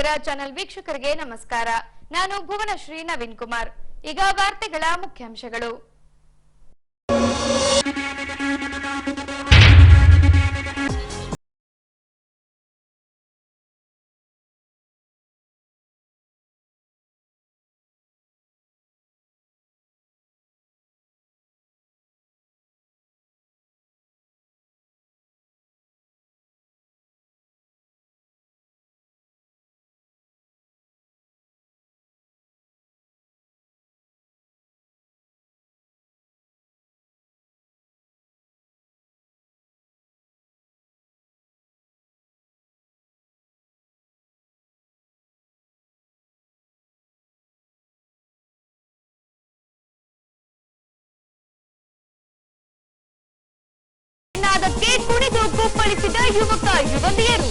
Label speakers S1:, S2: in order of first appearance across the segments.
S1: ಸಾಗರ channel ವೀಕ್ಷಕರಿಗೆ ನಮಸ್ಕಾರ. ನಾನು ಭುವನಶ್ರೀ ನವೀನ್ ಕುಮಾರ್. ಈಗ ವಾರ್ತೆಗಳ ಮುಖ್ಯಾಂಶಗಳು. ಅದಕ್ಕೆ ಕುಣಿದು ಕುಪ್ಪಳಿಸಿದ ಯುವಕ ಯುವತಿಯರು.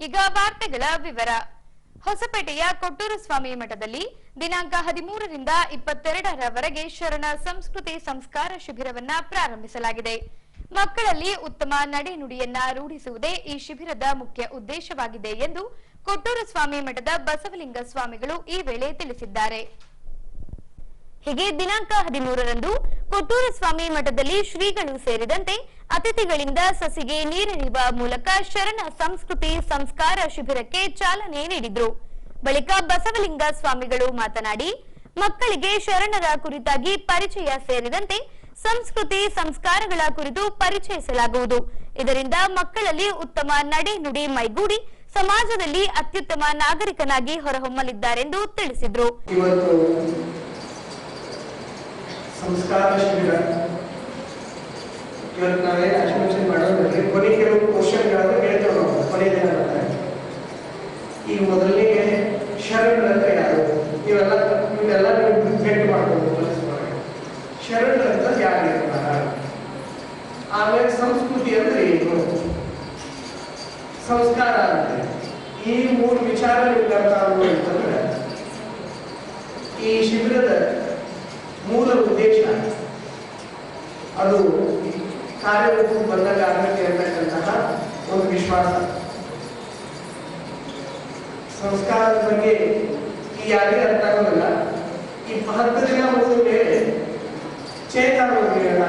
S1: ಈಗ ವಾರ್ತೆಗಳ ವಿವರ. ಹೊಸಪೇಟೆಯ ಕೊಟ್ಟೂರು ಸ್ವಾಮಿ ಮಠದಲ್ಲಿ ದಿನಾಂಕ 13ರಿಂದ 22ರವರೆಗೆ ಶರಣ ಸಂಸ್ಕೃತಿ ಸಂಸ್ಕಾರ ಶಿಬಿರವನ್ನ ಪ್ರಾರಂಭಿಸಲಾಗಿದೆ. ಮಕ್ಕಳಲ್ಲಿ ಉತ್ತಮ ನಡೆನುಡಿಯನ್ನ ರೂಢಿಸುವುದೇ ಈ ಶಿಬಿರದ ಮುಖ್ಯ ಉದ್ದೇಶವಾಗಿದೆ ಎಂದು ಕೊಟ್ಟೂರು ಸ್ವಾಮಿ ಮಠದ ಬಸವಲಿಂಗ ಸ್ವಾಮಿಗಳು ಈ ವೇಳೆ ತಿಳಿಸಿದ್ದಾರೆ. ಹೀಗೆ ದಿನಾಂಕ 13ರಂದು ಕೊಟ್ಟೂರು ಸ್ವಾಮಿ ಮಠದಲ್ಲಿ ಶ್ರೀಗಳು ಸೇರಿದಂತೆ ಅತಿಥಿಗಳಿಂದ ಸಸಿಗೆ ನೀರೆರೆಯುವ ಮೂಲಕ ಶರಣ ಸಂಸ್ಕೃತಿ ಸಂಸ್ಕಾರ ಶಿಬಿರಕ್ಕೆ ಚಾಲನೆ ನೀಡಿದ್ರು. ಬಳಿಕ ಬಸವಲಿಂಗ ಸ್ವಾಮಿಗಳು ಮಾತನಾಡಿ, ಮಕ್ಕಳಿಗೆ ಶರಣರ ಕುರಿತಾಗಿ ಪರಿಚಯ ಸೇರಿದಂತೆ ಸಂಸ್ಕೃತಿ ಸಂಸ್ಕಾರಗಳ ಕುರಿತು ಪರಿಚಯಿಸಲಾಗುವುದು. ಇದರಿಂದ ಮಕ್ಕಳಲ್ಲಿ ಉತ್ತಮ ನಡೆ ನುಡಿ ಮೈಗೂಡಿ ಸಮಾಜದಲ್ಲಿ ಅತ್ಯುತ್ತಮ ನಾಗರಿಕನಾಗಿ ಹೊರಹೊಮ್ಮಲಿದ್ದಾರೆಂದು ತಿಳಿಸಿದ್ರು.
S2: ಸಂಸ್ಕಾರ ಶಿಬಿರ ಇವತ್ತು ನಾವೇ ಆಶೀರ್ವಚನೆ ಮಾಡೋದ್ರಲ್ಲಿ ಕೊನೆ ಕೆಲವು ಕ್ವಶನ್ಗಳನ್ನು ಹೇಳ್ತೇವೆ ನಾವು ಕೊನೆ ದಿನ. ಈಗ ಮೊದಲನೇ ಶರಣರು ಅಂತ ಯಾರು, ಇವೆಲ್ಲ ಭೇಟಿ ಮಾಡ್ಬೋದು. ಶರಣರು ಅಂತ ಯಾರಿರ್ತಾರ, ಆಮೇಲೆ ಸಂಸ್ಕೃತಿ ಅಂದ್ರೆ ಏನು, ಸಂಸ್ಕಾರ ಅಂದ್ರೆ ಈ 3 ವಿಚಾರ ನಿಮ್ಗೆ ಅರ್ಥ ಆಗುವ ಅಂತಂದ್ರೆ ಈ ಶಿಬಿರದ ಮೂಲ ಉದ್ದೇಶ ಅದು ಕಾರ್ಯರೂಪ ಬಂದಾಗ ಆಗಕ್ಕೆ ಇರತಕ್ಕಂತಹ ಒಂದು ವಿಶ್ವಾಸ. ಸಂಸ್ಕಾರದ ಬಗ್ಗೆ ಈ ಯಾರಿಗೆ ಅರ್ಥ ಆಗೋದಿಲ್ಲ. ಈ 10 ದಿನ ಮುಗಿದ ಮೇಲೆ ಚೇತಾಗೋದಿಲ್ಲ.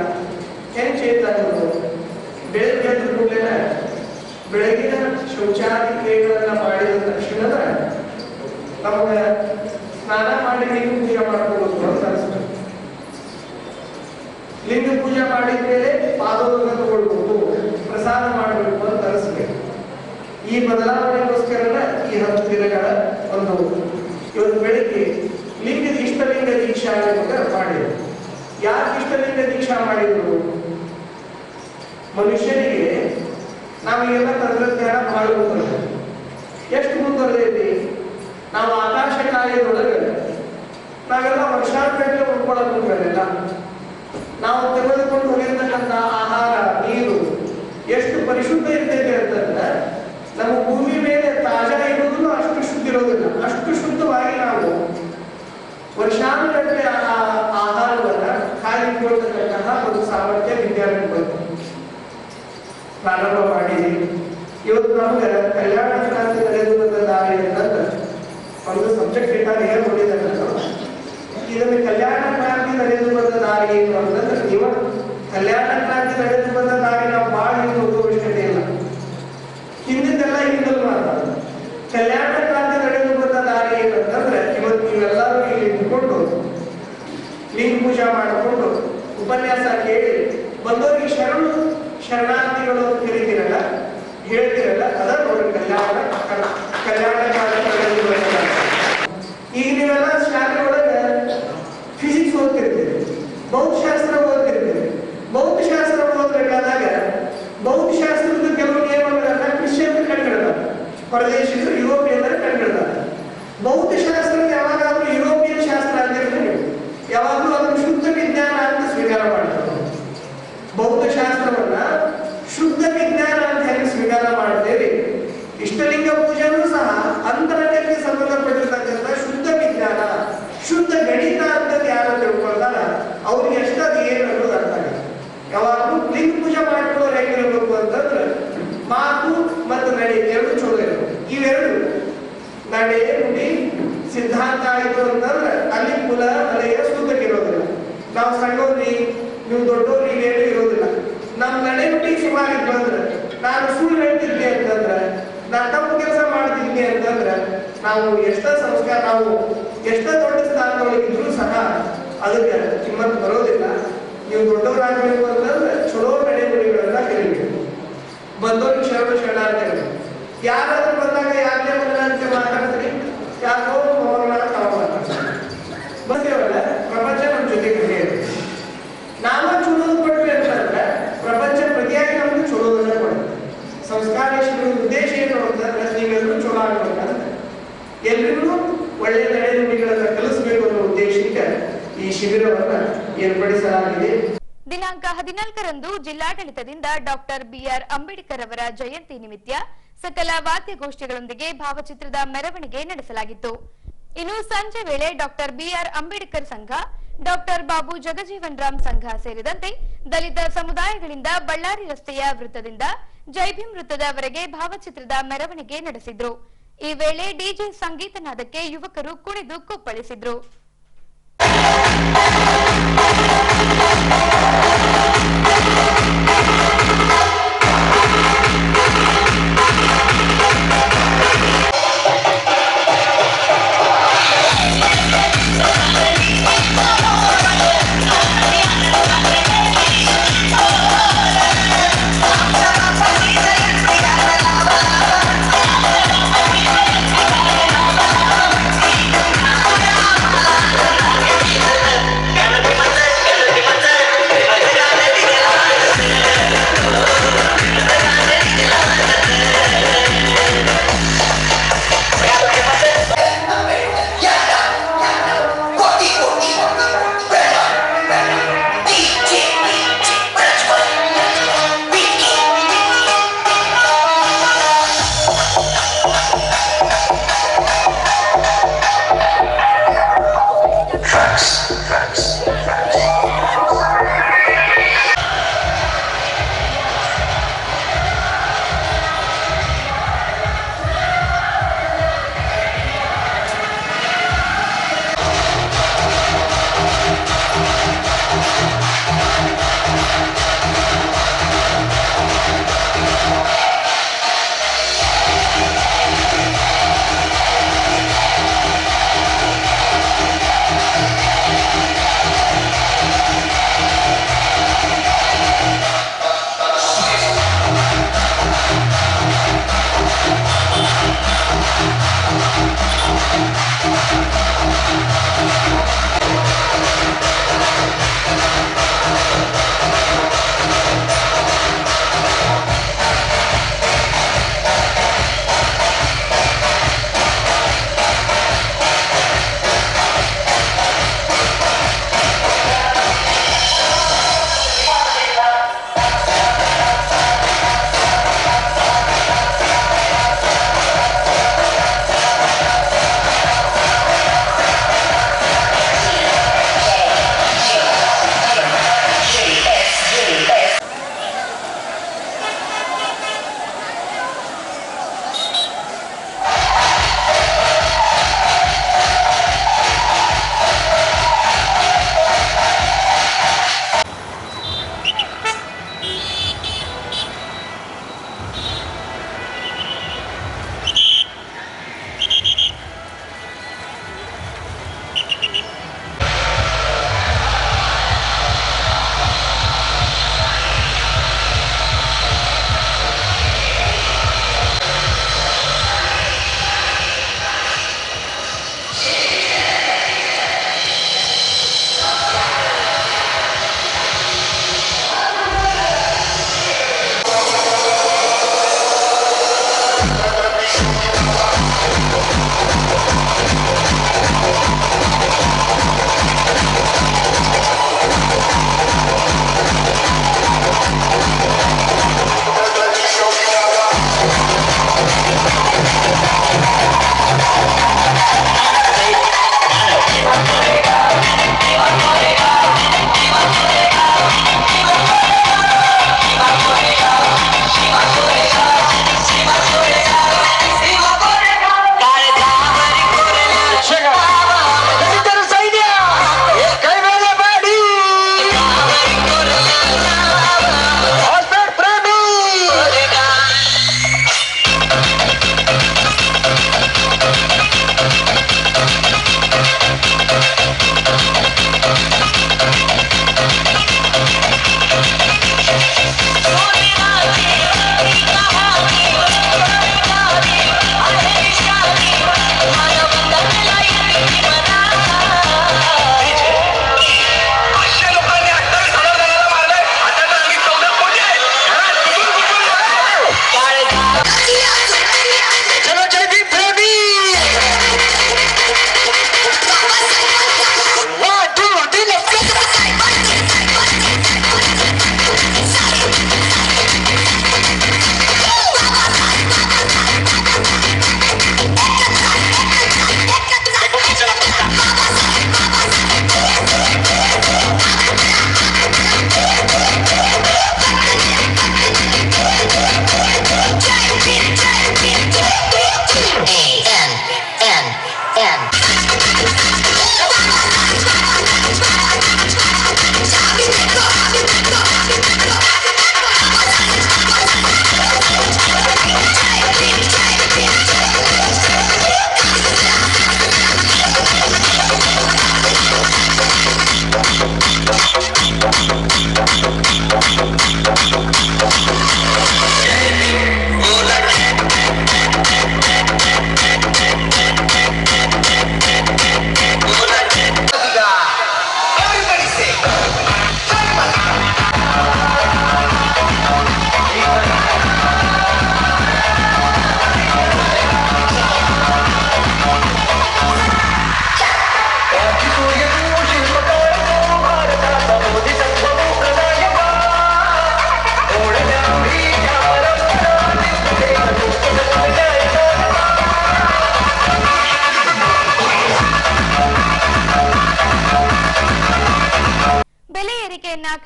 S2: ಹೆಂಗ್ ಚೇತಾಗೋದು? ಬೆಳಗ್ಗೆ ಎದ್ದ ಕೂಡಲೇ ಬೆಳಗಿನ ಶೌಚಾದಿ ಕ್ರಿಯೆಗಳನ್ನ ಮಾಡಿದ ತಕ್ಷಣದ ನಮಗೆ ಸ್ನಾನ ಮಾಡಿ ಲಿಂಗ ಪೂಜೆ ಮಾಡ್ಕೊಳ್ಳೋದು ಅಂತ ಅನಿಸ್ತದೆ. ಲಿಂಗ ಪೂಜೆ ಮಾಡಿದ ಮೇಲೆ ಪಾದೋದಕ ತಗೊಳ್ಬಹುದು, ಪ್ರಸಾದ ಮಾಡಬೇಕು ಅಂತ ಅನಿಸ್ಬೇಕು. ಈ ಬದಲಾವಣೆಗೋಸ್ಕರ ಈ 10 ದಿನಗಳ ಒಂದು ಇವತ್ತು ಬೆಳಿಗ್ಗೆ ಇಷ್ಟಲಿಂಗ ದೀಕ್ಷಾ ಮಾಡಿದ್ರು. ಯಾಕೆ ಇಷ್ಟಲಿಂಗ ದೀಕ್ಷಾ ಮಾಡಿದ್ರು? ಮನುಷ್ಯನಿಗೆ ನಾವೀಗೆಲ್ಲ ತಂತ್ರಜ್ಞಾನ ಬಹಳ ಮುಂದುವರೆದ. ಎಷ್ಟು ಮುಂದುವರೆದೈತಿ? ನಾವು ಆಕಾಶ ಕಾಯದೊಳಗೆ ನಾವೆಲ್ಲ ವರ್ಷಾಂಗಟ್ಟಲೆ ಉಳ್ಕೊಳ್ಳೋಕೆ ಮುಂದುವರೆಲ್ಲ. ನಾವು ತೆಗೆದುಕೊಂಡು ಹೋಗಿರ್ತಕ್ಕಂಥ ಆಹಾರ ನೀರು ಎಷ್ಟು ಪರಿಶುದ್ಧ ಇರ್ತೈತೆ ಅಂತಂದ್ರೆ ನಮ್ಮ ಭೂಮಿ ಮೇಲೆ ತಾಜಾ ಇರೋದು ಅಷ್ಟು ಶುದ್ಧ ಇರೋದಿಲ್ಲ. ಅಷ್ಟು ಶುದ್ಧವಾಗಿ ನಾವು ವರ್ಷಾನುಗಟ್ಟಲೆ ಆಹಾರವನ್ನ ಕಾಯ್ದುಕೊಳ್ತಕ್ಕಂತಹ ಒಂದು ಸಾಮರ್ಥ್ಯ ವಿದ್ಯಾರ್ಥಿಗಳು ಪ್ರಾರಂಭ ಮಾಡಿದ್ದೀವಿ. ಇವತ್ತು ನಮಗೆ ಕಲ್ಯಾಣ ಕ್ರಾಂತಿ ನಡೆದು ಬಂದ ದಾರಿ ಅಂತಂದ್ರೆ ಒಂದು ಸಬ್ಜೆಕ್ಟ್ ಇಟ್ಟಾಗ ಏನು ನೋಡಿದ್ದಾರೆ. ಇದನ್ನು ಕಲ್ಯಾಣ ಕ್ರಾಂತಿ ನಡೆದು ಬಂದ ದಾರಿ ಏನು ಅಂತಂದ್ರೆ ಇವಾಗ ಕಲ್ಯಾಣ ಕ್ರಾಂತಿ ನಡೆದು ಬಂದ ದಾರಿ ನಾವು ಭಾಳ ಹಿಂದೆ ಹೋಗುವ ಅವಶ್ಯಕತೆ ಇಲ್ಲ. ಹಿಂದಿದ್ದೆಲ್ಲ ಹಿಂದಲ್ ಮಾತಾಡೋದು. ಕಲ್ಯಾಣ ಕ್ರಾಂತಿ ನಡೆದು ಬಂದ ದಾರಿ ಏನಂತಂದ್ರೆ ಇವತ್ತು ನೀವೆಲ್ಲರೂ ಇಲ್ಲಿ ನಿಂತ್ಕೊಂಡು ಲಿಂಗ ಪೂಜಾ ಮಾಡಿಕೊಂಡು ಉಪನ್ಯಾಸ ಕೇಳಿ ಬಂದವರಿಗೆ ಶರಣಾರ್ಥಿಗಳು ಅಂತ ಕರಿತೀರಲ್ಲ, ಹೇಳ್ತಿರಲ್ಲ, ಅದ ನೋಡಿ ಕಲ್ಯಾಣ ಕ್ರಾಂತಿ ನಡೆದು ಬಂದ ದಾರಿ. ಈಗ ನೀವೆಲ್ಲ ಶಾಲೆ ಒಳಗೆ ಫಿಸಿಕ್ಸ್ ಓದ್ತಿರ್ತೀರಿ, ಭೌತಶಾಸ್ತ್ರ ಓದ್ತಿರ್ತೀರಿ. ಭೌತಶಾಸ್ತ್ರ ಓದಬೇಕಾದಾಗ ಭೌತಶಾಸ್ತ್ರದ ಕೆಲವು ನಿಯಮಗಳನ್ನ ಕ್ರಿಶ್ಚಿಯನ್ ಕಂಡುಹಿಡಿದಾರೆ, ಪರದೇಶಿಕರು ಯುರೋಪಿಯನ್ನರ ಕಂಡುಹಿಡಿದಾರೆ. ಭೌತಶಾಸ್ತ್ರದ ಯಾವಾಗಾದ್ರೂ ಯುರೋಪಿಯನ್ ಶಾಸ್ತ್ರ ಅಂತಿರ್ತೀವಿ, ಯಾವಾಗಲೂ ಅದನ್ನು ಶುದ್ಧ ವಿಜ್ಞಾನ ಅಂತ ಸ್ವೀಕಾರ ಮಾಡ್ತಾರೆ. ಭೌತಶಾಸ್ತ್ರವನ್ನ ಶುದ್ಧ ವಿಜ್ಞಾನ ಅಂತ ಹೇಗೆ ಸ್ವೀಕಾರ ಮಾಡ್ತೇವೆ, ಇಷ್ಟಲಿಂಗ ಪೂಜೆನೂ ಸಹ ಅಂತರಂಗಕ್ಕೆ ಸಂಬಂಧಪಟ್ಟಿರ್ತಕ್ಕಂಥ ಶುದ್ಧ ವಿಜ್ಞಾನ, ಶುದ್ಧ ಗಣಿತ ಅಂತ ಯಾರು ತಿಳ್ಕೊಳ್ತಾರ ಅವ್ರಿಗೆ ಎಷ್ಟದು ಏನು ಅನ್ನೋದು ಅರ್ಥ ಆಗುತ್ತೆ. ಯಾವಾಗಲೂ ಲಿಂಗ ಪೂಜೆ ಮಾಡ್ಕೊಳ್ಳೋರು ಹೇಗಿರ್ಬೇಕು ಅಂತಂದ್ರೆ ಮಾತು ಮತ್ತು ನಡೆ ಎರಡು ಚಲೋ ಇರಬೇಕು. ಇವೆರಡು ನಡೆ ನುಡಿ ಸಿದ್ಧಾಂತ ಆಯ್ತು ಅಂತಂದ್ರೆ ಅಲ್ಲಿ ಕುಲ ಮಲೆಯ ಸೂತಕ್ಕೆ ಇರೋದಿಲ್ಲ. ನಾವು ಸಣ್ಣವ್ರಿ ನೀವು ದೊಡ್ಡವ್ರಿ ಏನು ಇರೋದಿಲ್ಲ. ನಮ್ ನಡೆ ನುಡಿ ಸುಮಾರು ಬಂದ್ರೆ ನಾನು ಸುಳ್ಳು ಹೇಳ್ತಿದ್ದೆ ಅಂತಂದ್ರೆ ನಾನು ತಪ್ಪು ಕೆಲಸ ಮಾಡ್ತಿದ್ದೆ ಅಂತಂದ್ರೆ ನಾವು ಎಷ್ಟ ಸಂಸ್ಕಾರ ನಾವು ಎಷ್ಟ ದೊಡ್ಡ ಸ್ಥಾನದೊಳಗಿದ್ರು ಸಹ ಅದಕ್ಕೆ ಕಿಮ್ಮತ್ ಬರೋದಿಲ್ಲ. ನೀವು ದೊಡ್ಡವರಾಗಬೇಕು ಅಂತಂದ್ರೆ ಚಲೋ ನಡೆ ನುಡಿಗಳನ್ನ ಕಲಿಬೇಕು. ಬಂದವ್ರಿಗೆ ಶರಣಾರ್ಥಿಗಳು ಯಾರಾದ್ರೂ ಬಂದಾಗ ಯಾರೇ ಬಂದಂತೆ ಮಾತಾಡ್ತೀರಿ, ಯಾರೋ ಬಂದೇವಲ್ಲ ಪ್ರಪಂಚ ನಮ್ಮ ಜೊತೆ ಕಲಿಯೋದು. ನಾವ ಚಲೋದು ಕೊಡ್ರಿ ಅಂತಂದ್ರೆ ಪ್ರಪಂಚ ಪ್ರತಿಯಾಗಿ ನಮ್ಗೆ ಚಲೋದನ್ನ ಕೊಡುತ್ತೆ. ಸಂಸ್ಕಾರ ಉದ್ದೇಶ ಏನು ಅಂತಂದ್ರೆ ನೀವೆಲ್ಲರೂ ಚಲೋ ಆಗ್ಬೇಕಂತ ಎಲ್ರಿಗೂ ಒಳ್ಳೆಯ ನಡೆ ನುಡಿಗಳನ್ನ ಕಲಿಸಬೇಕು ಅನ್ನೋ ಉದ್ದೇಶಕ್ಕೆ ಈ ಶಿಬಿರವನ್ನ ಏರ್ಪಡಿಸಲಾಗಿದೆ.
S1: ದಿನಾಂಕ 14ರಂದು ಜಿಲ್ಲಾಡಳಿತದಿಂದ ಡಾಕ್ಟರ್ ಬಿಆರ್ ಅಂಬೇಡ್ಕರ್ ಅವರ ಜಯಂತಿ ನಿಮಿತ್ತ ಸಕಲ ವಾದ್ಯಗೋಷ್ಠಿಗಳೊಂದಿಗೆ ಭಾವಚಿತ್ರದ ಮೆರವಣಿಗೆ ನಡೆಸಲಾಗಿತ್ತು. ಇನ್ನು ಸಂಜೆ ವೇಳೆ ಡಾಕ್ಟರ್ ಬಿಆರ್ ಅಂಬೇಡ್ಕರ್ ಸಂಘ, ಡಾಕ್ಟರ್ ಬಾಬು ಜಗಜೀವನ್ ರಾಮ್ ಸಂಘ ಸೇರಿದಂತೆ ದಲಿತ ಸಮುದಾಯಗಳಿಂದ ಬಳ್ಳಾರಿ ರಸ್ತೆಯ ವೃತ್ತದಿಂದ ಜೈಭೀಮ್ ವೃತ್ತದವರೆಗೆ ಭಾವಚಿತ್ರದ ಮೆರವಣಿಗೆ ನಡೆಸಿದ್ರು. ಈ ವೇಳೆ ಡಿಜೆ ಸಂಗೀತ ನಾದಕ್ಕೆ ಯುವಕರು ಕುಣಿದು ಕುಪ್ಪಳಿಸಿದ್ರು.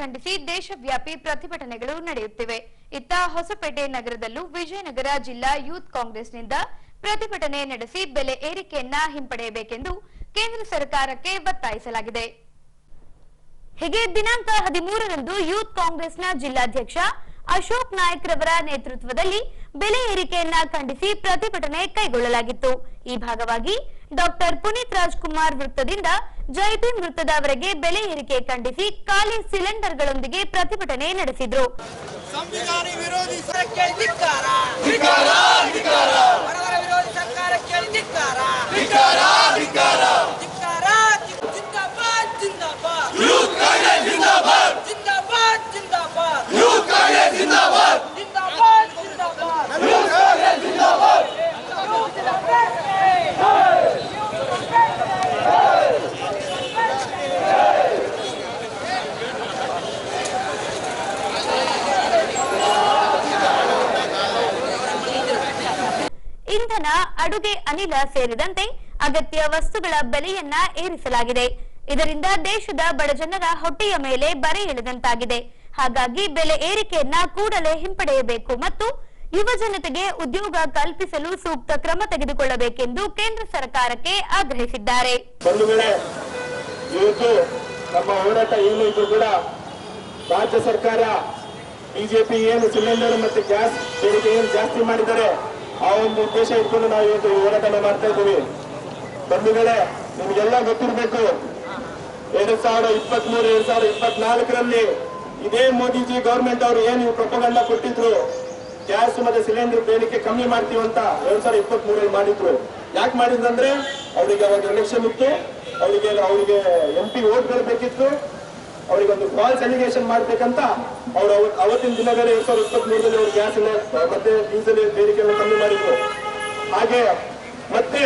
S1: ಖಂಡಿಸಿ ದೇಶವ್ಯಾಪಿ ಪ್ರತಿಭಟನೆಗಳು ನಡೆಯುತ್ತಿವೆ. ಇತ್ತ ಹೊಸಪೇಟೆ ನಗರದಲ್ಲೂ ವಿಜಯನಗರ ಜಿಲ್ಲಾ ಯೂತ್ ಕಾಂಗ್ರೆಸ್ನಿಂದ ಪ್ರತಿಭಟನೆ ನಡೆಸಿ ಬೆಲೆ ಏರಿಕೆಯನ್ನ ಹಿಂಪಡೆಯಬೇಕೆಂದು ಕೇಂದ್ರ ಸರ್ಕಾರಕ್ಕೆ ಒತ್ತಾಯಿಸಲಾಗಿದೆ. ಹೀಗೆ ದಿನಾಂಕ 13ರಂದು ಯೂತ್ ಕಾಂಗ್ರೆಸ್ನ ಜಿಲ್ಲಾಧ್ಯಕ್ಷ ಅಶೋಕ್ ನಾಯ್ಕ್ ರವರ ನೇತೃತ್ವದಲ್ಲಿ ಬೆಲೆ ಏರಿಕೆಯನ್ನ ಖಂಡಿಸಿ ಪ್ರತಿಭಟನೆ ಕೈಗೊಳ್ಳಲಾಗಿತ್ತು. ಈ ಭಾಗವಾಗಿ ಡಾಕ್ಟರ್ ಪುನೀತ್ ರಾಜ್ಕುಮಾರ್ ವೃತ್ತದಿಂದ ಜೈಭೀಮ್ ವೃತ್ತದವರೆಗೆ ಬೆಲೆ ಏರಿಕೆ ಖಂಡಿಸಿ ಖಾಲಿ ಸಿಲಿಂಡರ್ಗಳೊಂದಿಗೆ ಪ್ರತಿಭಟನೆ ನಡೆಸಿದ್ರು.
S3: ಸಂವಿಧಾನ ವಿರೋಧಿ ಸರ್ಕಾರಕ್ಕೆ ಧಿಕ್ಕಾರ, ಬಡವರ ವಿರೋಧಿ ಸರ್ಕಾರಕ್ಕೆ ಧಿಕ್ಕಾರ, ಜಿಂದಾಬಾದ್ ಜಿಂದಾಬಾದ್, ಯೂತ್ ಕಾಂಗ್ರೆಸ್ ಜಿಂದಾಬಾದ್, ಜಿಂದಾಬಾದ್ ಜಿಂದಾಬಾದ್, ಯೂತ್ ಕಾಂಗ್ರೆಸ್ ಜಿಂದಾಬಾದ್, ಜಿಂದಾಬಾದ್ ಜಿಂದಾಬಾದ್, ಯೂತ್ ಕಾಂಗ್ರೆಸ್ ಜಿಂದಾಬಾದ್.
S1: ಇಂಧನ, ಅಡುಗೆ ಅನಿಲ ಸೇರಿದಂತೆ ಅಗತ್ಯ ವಸ್ತುಗಳ ಬೆಲೆಯನ್ನ ಏರಿಸಲಾಗಿದೆ. ಇದರಿಂದ ದೇಶದ ಬಡಜನರ ಹೊಟ್ಟೆಯ ಮೇಲೆ ಬರೆ ಎಳೆದಂತಾಗಿದೆ. ಹಾಗಾಗಿ ಬೆಲೆ ಏರಿಕೆಯನ್ನ ಕೂಡಲೇ ಹಿಂಪಡೆಯಬೇಕು ಮತ್ತು ಯುವ ಜನತೆಗೆ ಉದ್ಯೋಗ ಕಲ್ಪಿಸಲು ಸೂಕ್ತ ಕ್ರಮ ತೆಗೆದುಕೊಳ್ಳಬೇಕೆಂದು ಕೇಂದ್ರ ಸರ್ಕಾರಕ್ಕೆ ಆಗ್ರಹಿಸಿದ್ದಾರೆ.
S4: ನಮ್ಮ ಹೋರಾಟ ಏನು ಇದ್ರು ಕೂಡ ರಾಜ್ಯ ಸರ್ಕಾರ ಬಿಜೆಪಿ ಏನು ಸಿಲಿಂಡರ್ ಮತ್ತು ಗ್ಯಾಸ್ ಬೇಡಿಕೆ ಏನು ಜಾಸ್ತಿ ಮಾಡಿದ್ದಾರೆ ಆ ಒಂದು ಉದ್ದೇಶ ಇಟ್ಕೊಂಡು ನಾವು ಇವತ್ತು ಹೋರಾಟ ಮಾಡ್ತಾ ಇದ್ದೀವಿ. ಬಂಧುಗಳೇ, ನಿಮಗೆಲ್ಲ ಗೊತ್ತಿರಬೇಕು, 2023 2024ರಲ್ಲಿ ಇದೇ ಮೋದಿಜಿ ಗವರ್ಮೆಂಟ್ ಅವರು ಏನು ಪ್ರೊಪಗಂಡ ಕೊಟ್ಟಿದ್ರು, ಗ್ಯಾಸ್ ಮತ್ತೆ ಸಿಲಿಂಡರ್ ಬೇಡಿಕೆ ಕಮ್ಮಿ ಮಾಡ್ತೀವಿ ಅಂತ 2023ರಲ್ಲಿ ಮಾಡಿದ್ರು. ಯಾಕೆ ಮಾಡಿದ್ರಂದ್ರೆ ಅವರಿಗೆ ಅವಾಗ ಎಲೆಕ್ಷನ್ ಇತ್ತು, ಅವರಿಗೆ MP ವೋಟ್ಗಳು ಬೇಕಿತ್ತು, ಅವರಿಗೊಂದು ಫಾಲ್ಸ್ ಅಲಿಗೇಷನ್ ಮಾಡ್ಬೇಕಂತ ಅವರು ಅವತ್ತಿನ ದಿನಗಳೇ 2023ರಲ್ಲಿ ಅವರು ಗ್ಯಾಸ್ ಮತ್ತೆ ಡೀಸೆಲ್ ಬೇಡಿಕೆಯನ್ನು ಕಮ್ಮಿ ಮಾಡಿದ್ರು. ಹಾಗೆ ಮತ್ತೆ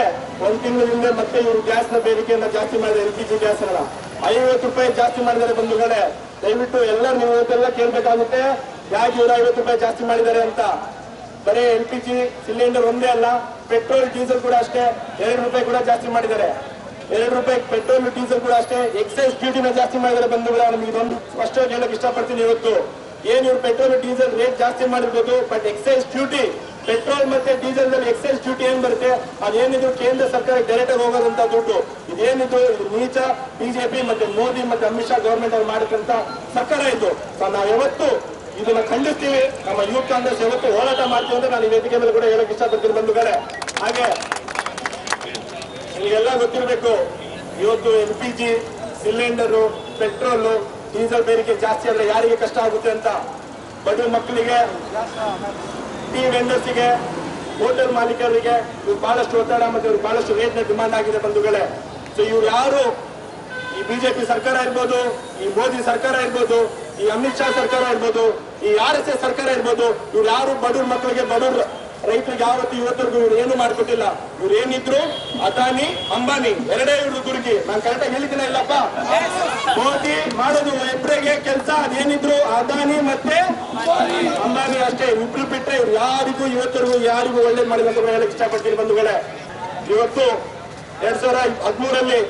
S4: ಒಂದು ತಿಂಗಳ ಹಿಂದೆ ಮತ್ತೆ ಇವರು ಗ್ಯಾಸ್ ನ ಬೇಡಿಕೆಯನ್ನ ಜಾಸ್ತಿ ಮಾಡಿದ್ದಾರೆ. LPG ಗ್ಯಾಸ್ ಅನ್ನ 50 ರೂಪಾಯಿ ಜಾಸ್ತಿ ಮಾಡಿದ್ದಾರೆ. ಬಂಧುಗಳೇ, ದಯವಿಟ್ಟು ಎಲ್ಲ ನೀವು ಇವತ್ತೆಲ್ಲ ಕೇಳ್ಬೇಕಾಗುತ್ತೆ, ಯಾಕೆ ಇವರು 50 ರೂಪಾಯಿ ಜಾಸ್ತಿ ಮಾಡಿದ್ದಾರೆ ಅಂತ. ಬರೀ LPG ಸಿಲಿಂಡರ್ ಒಂದೇ ಅಲ್ಲ, ಪೆಟ್ರೋಲ್ ಡೀಸೆಲ್ ಕೂಡ ಅಷ್ಟೇ 2 ರೂಪಾಯಿ ಕೂಡ ಜಾಸ್ತಿ ಮಾಡಿದ್ದಾರೆ. 2 ರೂಪಾಯಿ ಪೆಟ್ರೋಲ್ ಡೀಸೆಲ್ ಕೂಡ ಅಷ್ಟೇ ಎಕ್ಸೈಸ್ ಡ್ಯೂಟಿನ ಜಾಸ್ತಿ ಮಾಡಿದ್ದಾರೆ. ಬಂಧುಗಳೇ, ನಮ್ಗೆ ಇದೊಂದು ಸ್ಪಷ್ಟವಾಗಿ ಹೇಳಕ್ ಇಷ್ಟಪಡ್ತೀನಿ. ಇವತ್ತು ಏನ್ ಇವ್ರು ಪೆಟ್ರೋಲ್ ಡೀಸೆಲ್ ರೇಟ್ ಜಾಸ್ತಿ ಮಾಡಿರ್ಬೋದು, ಬಟ್ ಎಕ್ಸೈಸ್ ಡ್ಯೂಟಿ, ಪೆಟ್ರೋಲ್ ಮತ್ತೆ ಡೀಸೆಲ್ ನಲ್ಲಿ ಎಕ್ಸೈಸ್ ಡ್ಯೂಟಿ ಏನ್ ಬರುತ್ತೆ ಅದೇನಿದ್ರು ಕೇಂದ್ರ ಸರ್ಕಾರಕ್ಕೆ ಡೈರೆಕ್ಟ್ ಆಗಿ ಹೋಗೋದಂತ ದುಡ್ಡು. ಇದೇನಿದು ಇದು ನೀಚ ಬಿಜೆಪಿ ಮತ್ತೆ ಮೋದಿ ಮತ್ತೆ ಅಮಿತ್ ಶಾ ಗವರ್ಮೆಂಟ್ ಅವ್ರು ಮಾಡಿದಂತ ಸರ್ಕಾರ ಇದು. ನಾವ್ ಯಾವತ್ತು ಇದನ್ನ ಖಂಡಿಸ್ತೀವಿ. ನಮ್ಮ ಯೂತ್ ಕಾಂಗ್ರೆಸ್ ಯಾವತ್ತು ಹೋರಾಟ ಮಾಡ್ತೀವಿ ಅಂತ ನಾನು ಈ ವೇದಿಕೆ ಮೇಲೆ ಕೂಡ ಹೇಳಕ್ ಇಷ್ಟಪಡ್ತೀನಿ. ಬಂಧುಗಳೇ, ಹಾಗೆ ನಿಮಗೆಲ್ಲ ಗೊತ್ತಿರಬೇಕು, ಇವತ್ತು LPG ಸಿಲಿಂಡರು, ಪೆಟ್ರೋಲು, ಡೀಸೆಲ್ ಬೇಡಿಕೆ ಜಾಸ್ತಿ ಆದ್ರೆ ಯಾರಿಗೆ ಕಷ್ಟ ಆಗುತ್ತೆ ಅಂತ. ಬಡ ಮಕ್ಕಳಿಗೆ, ಟೀ ವೆಂಡರ್ಸ್ಗೆ, ಹೋಟೆಲ್ ಮಾಲೀಕರಿಗೆ ಇವ್ರು ಬಹಳಷ್ಟು ಒತ್ತಡ ಮತ್ತೆ ಇವ್ರು ಬಹಳಷ್ಟು ರೇಟ್ ನ ಡಿಮಾಂಡ್ ಆಗಿದೆ. ಬಂಧುಗಳೇ, ಸೊ ಇವ್ರು ಯಾರು, ಈ ಬಿಜೆಪಿ ಸರ್ಕಾರ ಇರ್ಬೋದು, ಈ ಮೋದಿ ಸರ್ಕಾರ ಇರ್ಬೋದು, ಈ ಅಮಿತ್ ಶಾ ಸರ್ಕಾರ ಇರ್ಬೋದು, ಈ RSS ಸರ್ಕಾರ ಇರ್ಬೋದು, ಇವ್ರು ಯಾರು ಬಡವ್ರ ಮಕ್ಕಳಿಗೆ, ಬಡವ್ರ ರೈತರಿಗೆ ಯಾವತ್ತು ಇವತ್ತರೆಗೂ ಇವ್ರು ಏನು ಮಾಡ್ಕೊಟ್ಟಿಲ್ಲ. ಇವ್ರು ಏನಿದ್ರು ಅದಾನಿ ಅಂಬಾನಿ ಎರಡೇ ಇವ್ರು ಗುರುಗಿ. ನಾನು ಕರೆಕ್ಟಾಗಿ ಹೇಳಿದ್ದೀನ ಇಲ್ಲಪ್ಪ? ಮೋದಿ ಮಾಡೋದು ಇಬ್ಬರಿಗೆ ಕೆಲಸ, ಅದೇನಿದ್ರು ಅದಾನಿ ಮತ್ತೆ ಅಂಬಾನಿ ಅಷ್ಟೇ. ಇಬ್ರು ಬಿಟ್ಟರೆ ಇವ್ರು ಯಾರಿಗೂ ಇವತ್ತರೆಗೂ ಯಾರಿಗೂ ಒಳ್ಳೇದು ಮಾಡಿಲ್ಲ ಅಂತ ಹೇಳಕ್ ಇಷ್ಟಪಡ್ತೀನಿ. ಬಂಧುಗಳೇ, ಇವತ್ತು 2013ರಲ್ಲಿ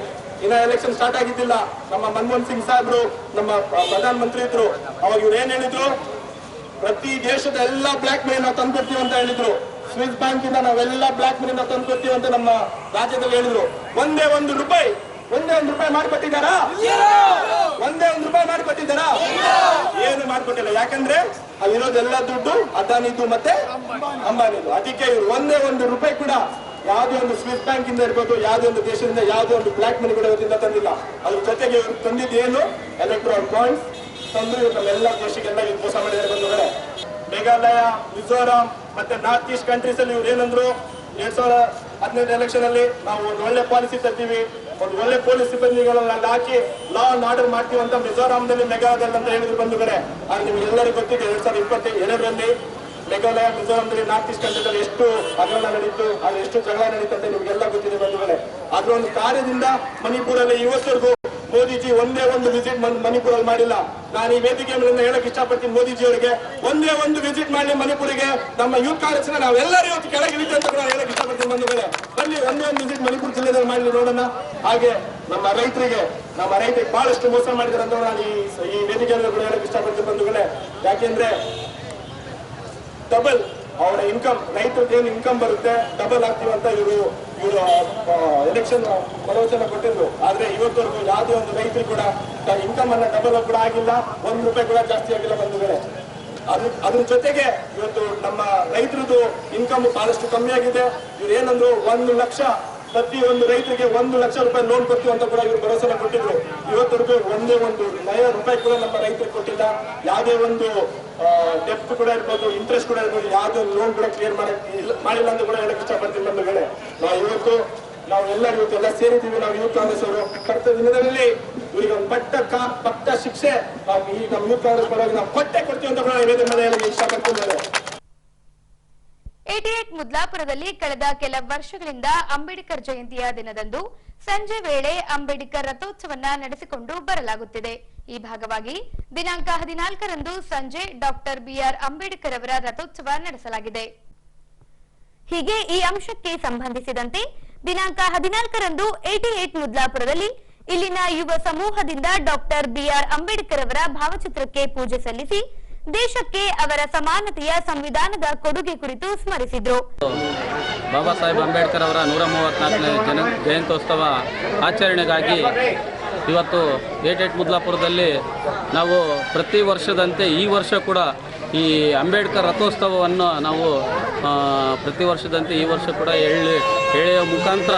S4: ಇನ್ನ ಎಲೆಕ್ಷನ್ ಸ್ಟಾರ್ಟ್ ಆಗಿದ್ದಿಲ್ಲ. ನಮ್ಮ ಮನಮೋಹನ್ ಸಿಂಗ್ ಸಾಹೇಬ್ರು ನಮ್ಮ ಪ್ರಧಾನ ಮಂತ್ರಿ ಇದ್ರು. ಅವಾಗ ಇವ್ರು ಏನ್ ಹೇಳಿದ್ರು, ಪ್ರತಿ ದೇಶದ ಎಲ್ಲಾ ಬ್ಲಾಕ್ ಮನಿ ನಾವು ತಂದ್ಕೊಡ್ತೀವಿ ಅಂತ ಹೇಳಿದ್ರು. ಸ್ವಿಸ್ ಬ್ಯಾಂಕ್ ಇಂದ ನಾವೆಲ್ಲ ಬ್ಲಾಕ್ ಮನಿ ನಾವು ತಂದ್ಕೊಡ್ತೀವಿ ಅಂತ ನಮ್ಮ ರಾಜ್ಯದಲ್ಲಿ ಹೇಳಿದ್ರು. ಒಂದೇ ಒಂದು ರೂಪಾಯಿ ಮಾಡಿಕೊಟ್ಟಿದ್ದಾರಾ? ಒಂದೇ ಒಂದು ರೂಪಾಯಿ ಮಾಡಿಕೊಟ್ಟಿದ್ದಾರಾ? ಏನು ಮಾಡಿಕೊಟ್ಟಿಲ್ಲ. ಯಾಕಂದ್ರೆ ಅಲ್ಲಿರೋದೆಲ್ಲ ದುಡ್ಡು ಅದಾನಿದ್ದು ಮತ್ತೆ ಅಂಬಾನಿದು. ಅದಕ್ಕೆ ಇವರು ಒಂದೇ ಒಂದು ರೂಪಾಯಿ ಕೂಡ ಯಾವುದೇ ಒಂದು ಸ್ವಿಸ್ ಬ್ಯಾಂಕ್ ಇಂದ ಇರ್ಬೋದು, ಯಾವುದೇ ಒಂದು ದೇಶದಿಂದ ಯಾವುದೇ ಒಂದು ಬ್ಲಾಕ್ ಮನಿ ಕೂಡ ಇವತ್ತಿಂದ ತಂದಿಲ್ಲ. ಅದ್ರ ಜೊತೆಗೆ ಇವರು ತಂದಿದ್ದು ಏನು, ಎಲೆಕ್ಟ್ರಾಲ್ ಕಾಯಿನ್ಸ್ ತಂದು ಇವರು ನಮ್ಮೆಲ್ಲ ದೇಶಕ್ಕೆಲ್ಲ ಮೋಸ ಮಾಡಿದ್ದಾರೆ. ಬಂಧುಗಳೇ, ಮೇಘಾಲಯ, ಮಿಜೋರಾಂ ಮತ್ತೆ ನಾರ್ತ್ ಈಸ್ಟ್ ಕಂಟ್ರೀಸ್ ಅಲ್ಲಿ ಇವ್ರು ಏನಂದ್ರು, 2015 ಎಲೆಕ್ಷನ್ ಅಲ್ಲಿ ನಾವು ಒಂದು ಒಳ್ಳೆ ಪಾಲಿಸಿ ತರ್ತೀವಿ, ಒಂದು ಒಳ್ಳೆ ಪೊಲೀಸ್ ಸಿಬ್ಬಂದಿಗಳನ್ನ ಹಾಕಿ ಲಾ ಅಂಡ್ ಆರ್ಡರ್ ಮಾಡ್ತೀವಿ ಅಂತ ಮಿಜೋರಾಂನಲ್ಲಿ, ಮೇಘಾಲಯದಲ್ಲಿ ಅಂತ ಹೇಳಿದ್ರು. ಬಂಧುಗಳೇ, ಆದ್ರೆ ನಿಮ್ಗೆ ಎಲ್ಲರಿಗೂ ಗೊತ್ತಿದೆ 2022ರಲ್ಲಿ ಮೇಘಾಲಯ, ಮಿಜೋರಾಂದಲ್ಲಿ, ನಾರ್ತ್ ಈಸ್ಟ್ ಕಂಟ್ರೀಸ್ ಎಷ್ಟು ಹಗರಣ ನಡೀತು, ಅದು ಎಷ್ಟು ಜಗಳ ನಡೀತಂತೆ ನಿಮ್ಗೆಲ್ಲ ಗೊತ್ತಿದೆ. ಬಂಧುಗಳೇ, ಅದ್ರ ಒಂದು ಕಾರ್ಯದಿಂದ ಮಣಿಪುರಲ್ಲಿ ಇವತ್ತರೆಗೂ ಮೋದಿಜಿ ಒಂದೇ ಒಂದು ವಿಸಿಟ್ ಮಣಿಪುರಲ್ಲಿ ಮಾಡಿಲ್ಲ. ನಾನು ಈ ವೇದಿಕೆ ಮೇಲೆ ಹೇಳಕ್ ಇಷ್ಟಪಡ್ತೀನಿ ಮೋದಿಜಿ ಅವರಿಗೆ, ಒಂದೇ ಒಂದು ವಿಸಿಟ್ ಮಾಡಿ ಮಣಿಪುರಿಗೆ. ನಮ್ಮ ಯೂತ್ ಕಾಂಗ್ರೆಸ್ ನಾವೆಲ್ಲರೂ ಇವತ್ತು ಕೆಳಗಿಳಿತೆ ಅಂತ ಕೂಡ ಹೇಳಕ್ ಇಷ್ಟಪಡ್ತೀನಿ ಬಂಧುಗಳೇ. ಅಲ್ಲಿ ಒಂದೇ ಒಂದು ವಿಸಿಟ್ ಮಣಿಪುರ ಜಿಲ್ಲೆಯಲ್ಲಿ ಮಾಡಲಿ ನೋಡೋಣ. ಹಾಗೆ ನಮ್ಮ ರೈತರಿಗೆ ಬಹಳಷ್ಟು ಮೋಸ ಮಾಡಿದ್ದಾರೆ ಅಂತ ನಾನು ಈ ವೇದಿಕೆಯಲ್ಲಿ ಕೂಡ ಹೇಳಕ್ ಇಷ್ಟಪಡ್ತೀನಿ ಬಂಧುಗಳೇ. ಯಾಕೆಂದ್ರೆ ಡಬಲ್ ಅವರ ಇನ್ಕಮ್, ರೈತರಿಗೆ ಏನು ಇನ್ಕಮ್ ಬರುತ್ತೆ ಡಬಲ್ ಆಗ್ತೀವಿ ಅಂತ ಇವರು ಎಲೆಕ್ಷನ್ ಭರವಸೆನ ಕೊಟ್ಟಿದ್ರು. ಆದ್ರೆ ಇವತ್ತವರೆಗೂ ಯಾವುದೇ ಒಂದು ರೈತರು ಕೂಡ ಇನ್ಕಮ್ ಅನ್ನ ಡಬಲ್ ಕೂಡ ಆಗಿಲ್ಲ, ₹1 ಕೂಡ ಜಾಸ್ತಿ ಆಗಿಲ್ಲ ಬಂಧುಗಳೇ. ಅದ್ರ ಜೊತೆಗೆ ಇವತ್ತು ನಮ್ಮ ರೈತರದ್ದು ಇನ್ಕಮ್ ಬಹಳಷ್ಟು ಕಮ್ಮಿ ಆಗಿದೆ. ಇವ್ರು ಏನಂದ್ರು 1 ಲಕ್ಷ ಪ್ರತಿ ಒಂದು ರೈತರಿಗೆ ₹1,00,000 ಲೋನ್ ಕೊಡ್ತೀವಿ ಅಂತ ಕೂಡ ಇವರು ಭರವಸೆನ ಕೊಟ್ಟಿದ್ರು. ಇವತ್ತವರೆಗೂ ಒಂದೇ ಒಂದು ₹1 ಕೂಡ ನಮ್ಮ ರೈತರಿಗೆ ಕೊಟ್ಟಿಲ್ಲ. ಯಾವುದೇ ಒಂದು ಡೆಪ್ತ್ ಕೂಡ ಇರ್ಬೋದು, ಇಂಟ್ರೆಸ್ಟ್ ಕೂಡ ಇರ್ಬೋದು, ಯಾವುದೇ ಒಂದು ಲೋನ್ ಕೂಡ ಕ್ಲಿಯರ್ ಮಾಡಿಲ್ಲ ಅಂತ ಕೂಡ ಹೇಳಕ್ ಇಷ್ಟಪಡ್ತೀನಿ ಬಂಧುಗಳೇ. ನಾವೆಲ್ಲರೂ ಇವತ್ತೆಲ್ಲ ಸೇರಿದ್ದೀವಿ. ನಾವು ಯೂತ್ ಕಾಂಗ್ರೆಸ್ ಅವರು ಕಳೆದ ದಿನದಲ್ಲಿ ಇವರಿಗೆ ಒಂದು ಪಟ್ಟ ಶಿಕ್ಷೆ ಈ ನಮ್ಮ ಯೂತ್ ಕಾಂಗ್ರೆಸ್ ಪರವಾಗಿ ನಾವು ಕೊಡ್ತೀವಿ ಅಂತ ಕೂಡ ಹೇಳಕ್ಕೆ ಇಷ್ಟಪಡ್ತಿದ್ದೇವೆ.
S1: 88 ಮುದ್ಲಾಪುರದಲ್ಲಿ ಕಳೆದ ಕೆಲ ವರ್ಷಗಳಿಂದ ಅಂಬೇಡ್ಕರ್ ಜಯಂತಿಯ ದಿನದಂದು ಸಂಜೆ ವೇಳೆ ಅಂಬೇಡ್ಕರ್ ರಥೋತ್ಸವನ್ನ ನಡೆಸಿಕೊಂಡು ಬರಲಾಗುತ್ತಿದೆ. ಈ ಭಾಗವಾಗಿ ದಿನಾಂಕ 14ರಂದು ಸಂಜೆ ಡಾಕ್ಟರ್ ಬಿಆರ್ ಅಂಬೇಡ್ಕರ್ ಅವರ ರಥೋತ್ಸವ ನಡೆಸಲಾಗಿದೆ. ಹೀಗೆ ಈ ಅಂಶಕ್ಕೆ ಸಂಬಂಧಿಸಿದಂತೆ ದಿನಾಂಕ 14ರಂದು 88 ಮುದ್ಲಾಪುರದಲ್ಲಿ ಇಲ್ಲಿನ ಯುವ ಸಮೂಹದಿಂದ ಡಾಕ್ಟರ್ ಬಿಆರ್ ಅಂಬೇಡ್ಕರ್ ಅವರ ಭಾವಚಿತ್ರಕ್ಕೆ ಪೂಜೆ ಸಲ್ಲಿಸಿ ದೇಶಕ್ಕೆ ಅವರ ಸಮಾನತೆಯ ಸಂವಿಧಾನದ ಕೊಡುಗೆ ಕುರಿತು ಸ್ಮರಿಸಿದ್ರು.
S5: ಬಾಬಾ ಸಾಹೇಬ್ ಅಂಬೇಡ್ಕರ್ ಅವರ 134ನೇ ಜಯಂತ್ಯೋತ್ಸವ ಆಚರಣೆಗಾಗಿ ಇವತ್ತು 88 ಮುದ್ಲಾಪುರದಲ್ಲಿ ನಾವು ಪ್ರತಿ ವರ್ಷದಂತೆ ಈ ವರ್ಷ ಕೂಡ ಈ ಅಂಬೇಡ್ಕರ್ ರಥೋತ್ಸವವನ್ನು ನಾವು ಪ್ರತಿ ವರ್ಷದಂತೆ ಈ ವರ್ಷ ಕೂಡ ಎಳೆಯ ಮುಖಾಂತರ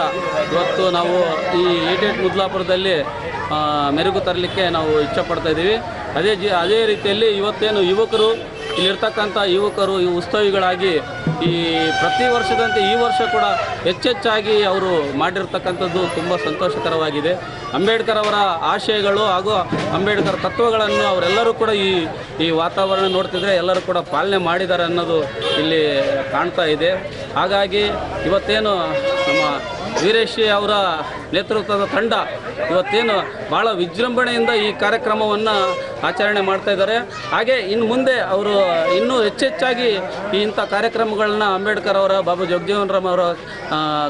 S5: ಇವತ್ತು ನಾವು ಈ 88 ಮುದ್ಲಾಪುರದಲ್ಲಿ ಮೆರುಗು ತರಲಿಕ್ಕೆ ನಾವು ಇಚ್ಛಪಡ್ತಾ ಇದ್ದೀವಿ. ಅದೇ ರೀತಿಯಲ್ಲಿ ಇವತ್ತೇನು ಯುವಕರು ಇಲ್ಲಿರ್ತಕ್ಕಂಥ ಯುವಕರು ಈ ಉತ್ಸವಿಗಳಾಗಿ ಈ ಪ್ರತಿ ವರ್ಷದಂತೆ ಈ ವರ್ಷ ಕೂಡ ಹೆಚ್ಚೆಚ್ಚಾಗಿ ಅವರು ಮಾಡಿರ್ತಕ್ಕಂಥದ್ದು ತುಂಬ ಸಂತೋಷಕರವಾಗಿದೆ. ಅಂಬೇಡ್ಕರ್ ಅವರ ಆಶಯಗಳು ಹಾಗೂ ಅಂಬೇಡ್ಕರ್ ತತ್ವಗಳನ್ನು ಅವರೆಲ್ಲರೂ ಕೂಡ ಈ ವಾತಾವರಣ ನೋಡ್ತಿದ್ರೆ ಎಲ್ಲರೂ ಕೂಡ ಪಾಲನೆ ಮಾಡಿದ್ದಾರೆ ಅನ್ನೋದು ಇಲ್ಲಿ ಕಾಣ್ತಾ ಇದೆ. ಹಾಗಾಗಿ ಇವತ್ತೇನು ನಮ್ಮ ವೀರೇಶ್ ಅವರ ನೇತೃತ್ವದ ತಂಡ ಇವತ್ತೇನು ಭಾಳ ವಿಜೃಂಭಣೆಯಿಂದ ಈ ಕಾರ್ಯಕ್ರಮವನ್ನು ಆಚರಣೆ ಮಾಡ್ತಾ ಇದ್ದಾರೆ. ಹಾಗೆ ಇನ್ನು ಮುಂದೆ ಅವರು ಇನ್ನೂ ಹೆಚ್ಚೆಚ್ಚಾಗಿ ಇಂಥ ಕಾರ್ಯಕ್ರಮಗಳನ್ನ ಅಂಬೇಡ್ಕರ್ ಅವರ ಬಾಬಾ ಜಗಜೀವನ್ ರಾಮ್ ಅವರ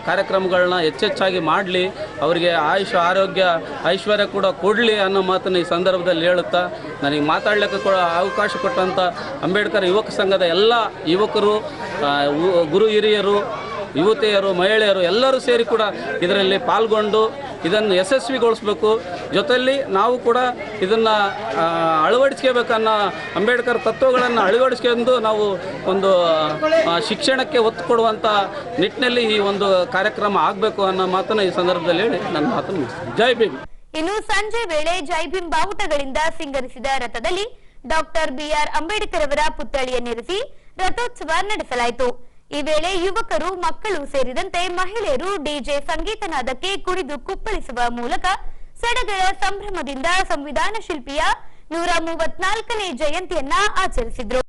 S5: ಕಾರ್ಯಕ್ರಮಗಳನ್ನ ಹೆಚ್ಚೆಚ್ಚಾಗಿ ಮಾಡಲಿ, ಅವರಿಗೆ ಆಯುಷ ಆರೋಗ್ಯ ಐಶ್ವರ್ಯ ಕೂಡ ಕೊಡಲಿ ಅನ್ನೋ ಮಾತನ್ನು ಈ ಸಂದರ್ಭದಲ್ಲಿ ಹೇಳುತ್ತಾ ನನಗೆ ಮಾತಾಡಲಿಕ್ಕೆ ಕೂಡ ಅವಕಾಶ ಕೊಟ್ಟಂಥ ಅಂಬೇಡ್ಕರ್ ಯುವಕ ಸಂಘದ ಎಲ್ಲ ಯುವಕರು, ಗುರು ಹಿರಿಯರು, ಯುವತಿಯರು, ಮಹಿಳೆಯರು ಎಲ್ಲರೂ ಸೇರಿ ಕೂಡ ಇದರಲ್ಲಿ ಪಾಲ್ಗೊಂಡು ಇದನ್ನು ಯಶಸ್ವಿಗೊಳಿಸಬೇಕು. ಜೊತೆಯಲ್ಲಿ ನಾವು ಕೂಡ ಇದನ್ನು ಅಳವಡಿಸ್ಕೋಬೇಕನ್ನೋ ಅಂಬೇಡ್ಕರ್ ತತ್ವಗಳನ್ನು ಅಳವಡಿಸ್ಕೊಂಡು ನಾವು ಒಂದು ಶಿಕ್ಷಣಕ್ಕೆ ಒತ್ತು ಕೊಡುವಂಥ ನಿಟ್ಟಿನಲ್ಲಿ ಈ ಒಂದು ಕಾರ್ಯಕ್ರಮ ಆಗಬೇಕು ಅನ್ನೋ ಮಾತನ್ನು ಈ ಸಂದರ್ಭದಲ್ಲಿ ಹೇಳಿ ನನ್ನ ಮಾತನ್ನು ಮುಗಿಸ್ತೀನಿ. ಜೈ ಭೀಮ್.
S1: ಇನ್ನು ಸಂಜೆ ವೇಳೆ ಜೈ ಭೀಮ್ ಬಾವುಟಗಳಿಂದ ಸಿಂಗರಿಸಿದ ರಥದಲ್ಲಿ ಡಾಕ್ಟರ್ ಬಿಆರ್ ಅಂಬೇಡ್ಕರ್ ಅವರ ಪುತ್ಥಳಿಯನ್ನಿರಿಸಿ ರಥೋತ್ಸವ ನಡೆಸಲಾಯಿತು. ಈ ವೇಳೆ ಯುವಕರು, ಮಕ್ಕಳು ಸೇರಿದಂತೆ ಮಹಿಳೆಯರು ಡಿಜೆ ಸಂಗೀತನಾದಕ್ಕೆ ಕುಣಿದು ಕುಪ್ಪಳಿಸುವ ಮೂಲಕ ಸಡಗರ ಸಂಭ್ರಮದಿಂದ ಸಂವಿಧಾನ ಶಿಲ್ಪಿಯ 134ನೇ ಜಯಂತಿಯನ್ನ ಆಚರಿಸಿದ್ರು.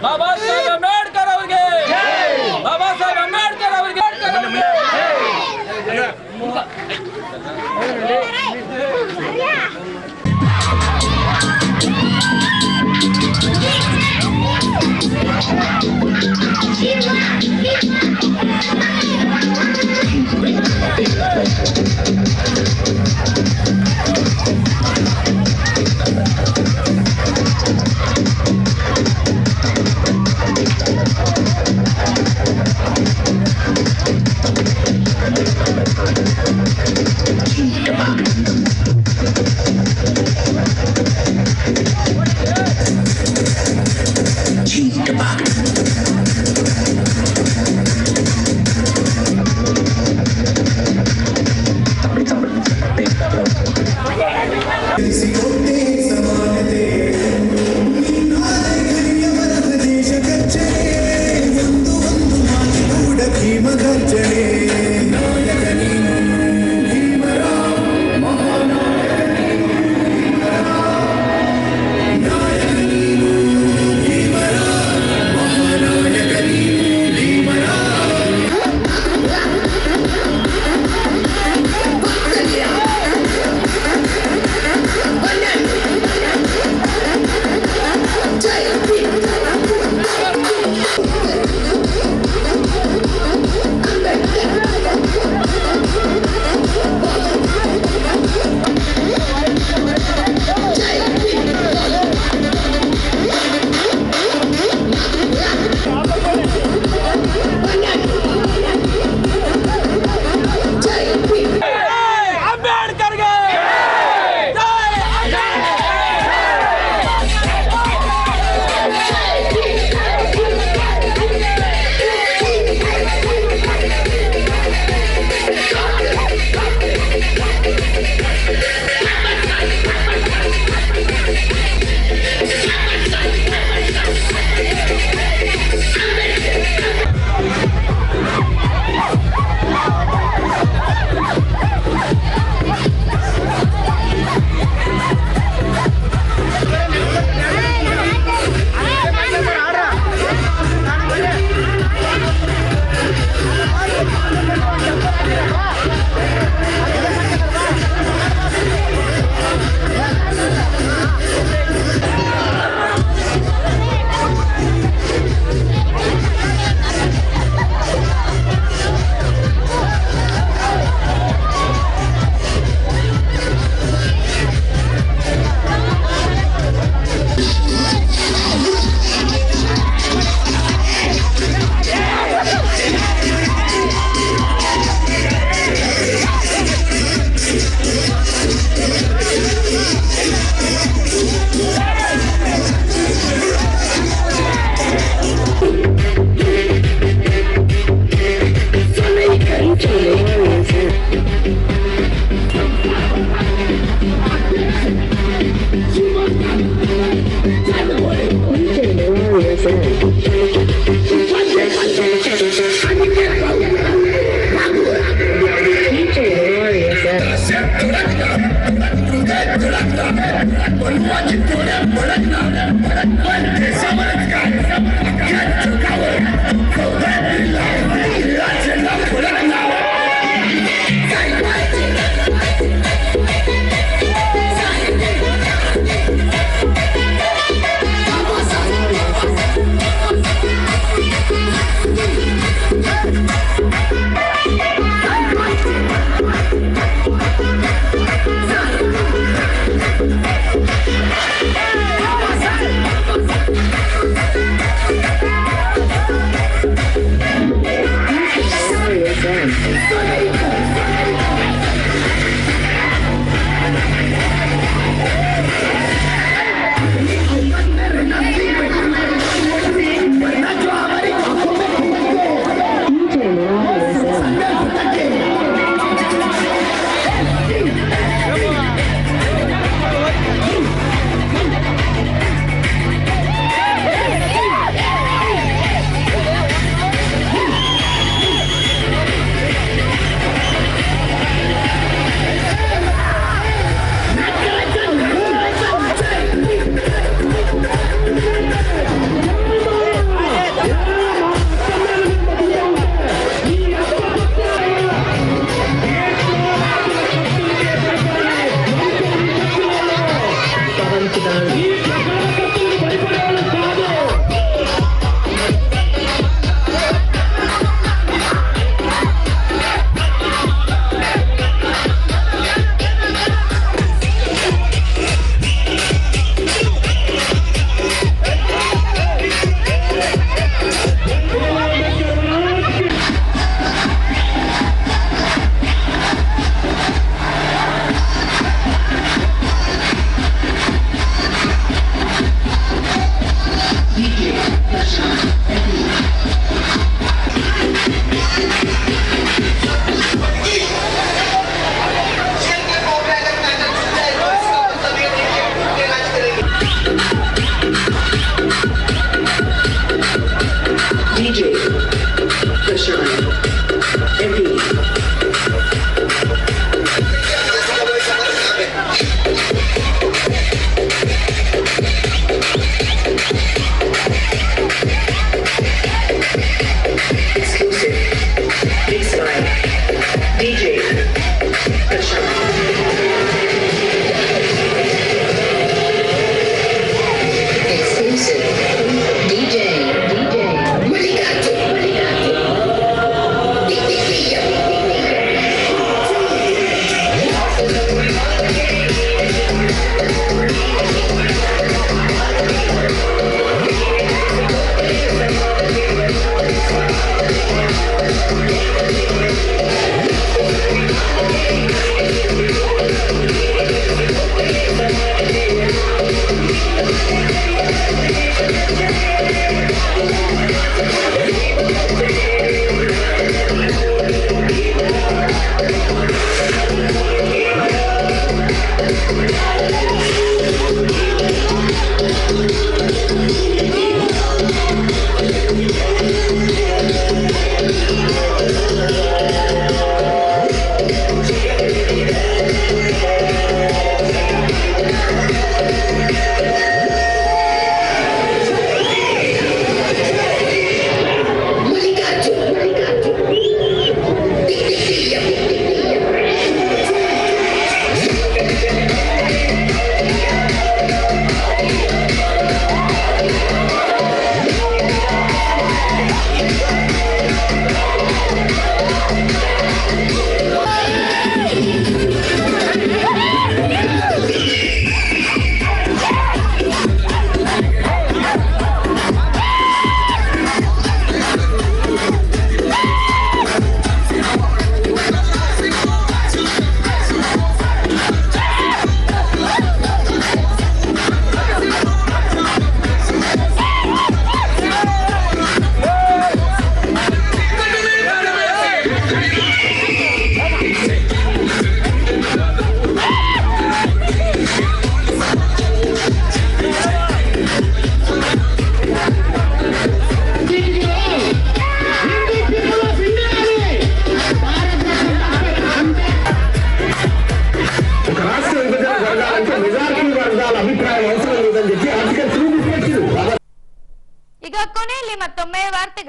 S5: ಬಾಬಾ ಸಾಹೇಬ್ ಅಂಬೇಡ್ಕರ್ ಅವರಿಗೆ, ಬಾಬಾ ಸಾಹೇಬ್ ಅಂಬೇಡ್ಕರ್ ಅವರಿಗೆ.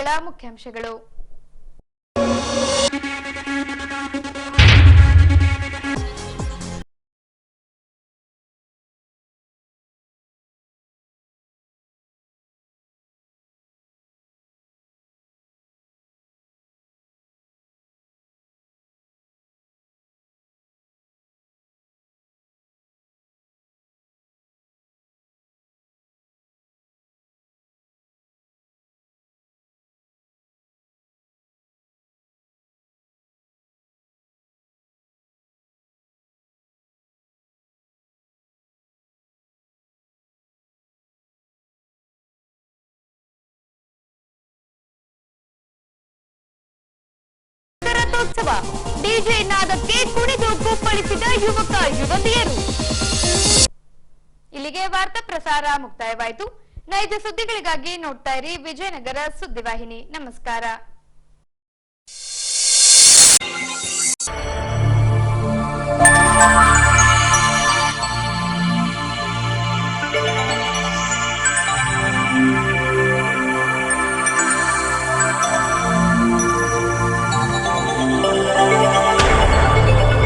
S1: ವಾರ್ತೆಗಳ ಮುಖ್ಯಾಂಶಗಳು. ಡಿಜೆ ನಾದಕ್ಕೆ ಕುಣಿದು ಕುಪ್ಪಳಿಸಿದ ಯುವಕ ಯುವತಿಯರು. ಇಲ್ಲಿಗೆ ವಾರ್ತಾ ಪ್ರಸಾರ ಮುಕ್ತಾಯವಾಯಿತು. ನೈಜ ಸುದ್ದಿಗಳಿಗಾಗಿ ನೋಡ್ತಾ ಇರಿ ವಿಜಯನಗರ ಸುದ್ದಿವಾಹಿನಿ. ನಮಸ್ಕಾರ.